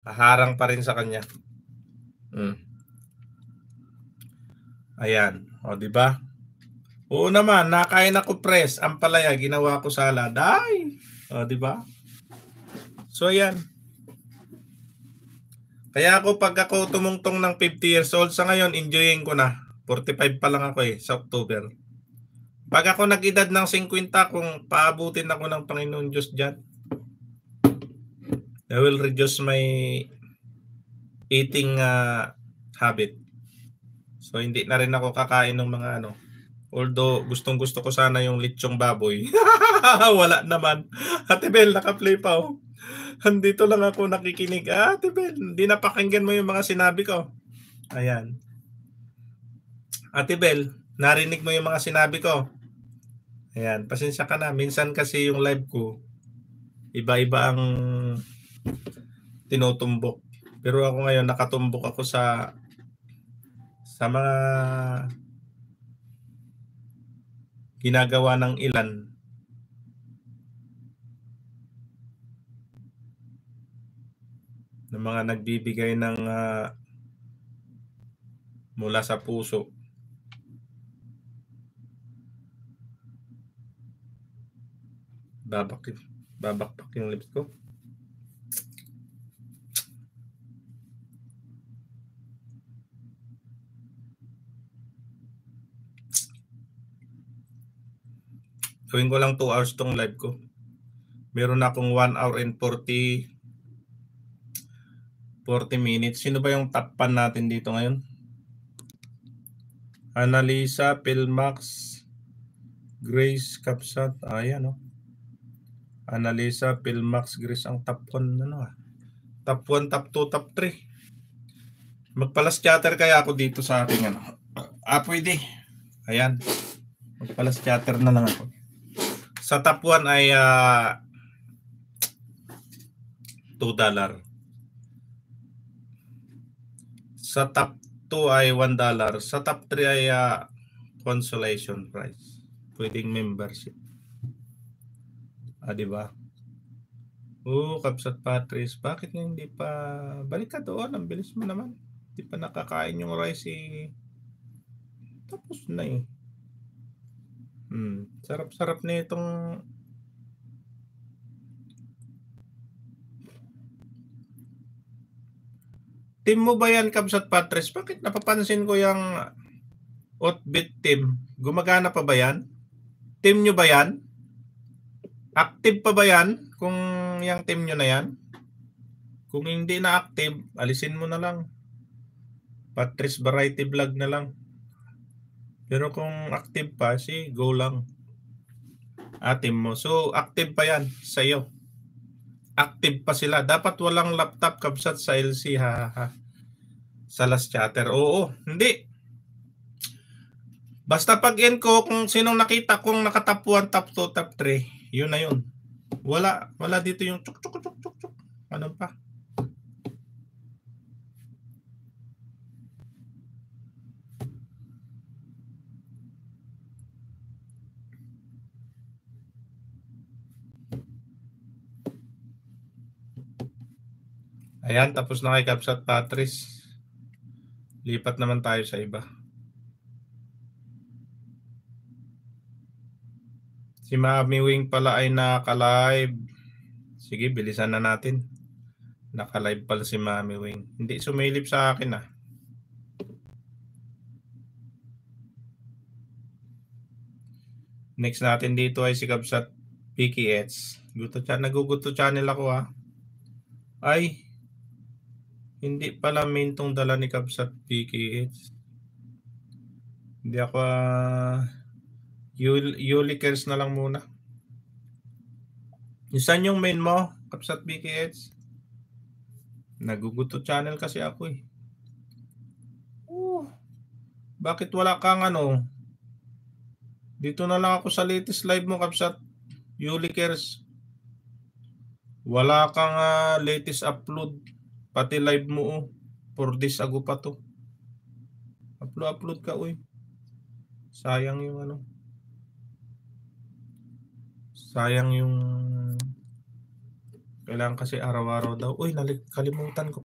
Haharang pa rin sa kanya. Ayan. O, di ba? Oo naman, nakain ako press. Ang palaya, ginawa ko salad. Ay! O, di ba? So, ayan. Kaya ako, pag ako tumungtong ng 50 years old, sa ngayon, enjoying ko na. 45 pa lang ako sa October. Pag ako nag-edad ng 50, kung paabutin ako ng Panginoon Diyos dyan, I will reduce my eating habit. So, hindi na rin ako kakain ng mga ano. Although, gustong-gusto ko sana yung lechong baboy. Wala naman. Ate Bel, naka-play pa oh. Andito lang ako nakikinig. Ate Bel, hindi napakinggan mo yung mga sinabi ko. Ayan. Ate Bel, narinig mo yung mga sinabi ko. Ayan, pasensya ka na. Minsan kasi yung live ko, iba-iba ang tinutumbok. Pero ako ngayon, nakatumbok ako sa mga ginagawa ng ilan. Ng mga nagbibigay ng mula sa puso. Babakpak yung lips ko. Gawin ko lang 2 hours tong live ko. Meron akong 1 hour and 40 minutes. Sino ba yung top fan natin dito ngayon? Annalisa, Pilmax, Grace, Kapsat. Ayan o. Annalisa, Pilmax, Grace ang top 1. Ano top 1, top 2, top 3. Magpalas chatter kaya ako dito sa ating ano. Pwede. Ayan. Magpalas chatter na lang ako. Sa top 1 ay $2. Sa top 2 ay $1. Sa top 3 ay consolation prize. Pwedeng membership. Diba? Kapsat Patrice, bakit hindi pa balik ka doon? Ang bilis mo naman. Hindi pa nakakain yung rice tapos na eh. Sarap-sarap na itong team mo ba yan, Kapsat Patrice? Bakit napapansin ko yung Outbit team? Gumagana pa ba yan? Team nyo ba yan? Active pa ba yan? Kung yung team nyo na yan? Kung hindi na active, alisin mo na lang. Patrice Variety Vlog na lang. Pero kung active pa, go lang. Team mo. So, active pa yan sa'yo. Active pa sila. Dapat walang laptop, Kapsat, sa LC, ha. Sa last chatter. Oo, hindi. Basta pag end ko, kung sinong nakita kong nakatap 1, top 2, top 3, yun na yun. Wala dito yung chuk. Ano pa? Ayan, tapos na kay Kapsat Patrice. Lipat naman tayo sa iba. Si Mami Wing pala ay naka-live. Sige, bilisan na natin. Naka-live pala si Mami Wing. Hindi sumilip sa akin Next natin dito ay si Kapsat PKH. Naguguto channel ako Ay, hindi pala main tong dala ni Kapsat PKH. Hindi ako Yulikers na lang muna. Saan yung main mo, Kapsat PKH? Naguguto channel kasi ako Bakit wala kang Dito na lang ako sa latest live mo, Kapsat Yulikers. Wala kang latest upload. Pati live mo 4 days ago pa to. Upload ka Sayang yung Sayang yung Kailangan kasi araw-araw daw. Uy, kalimutan ko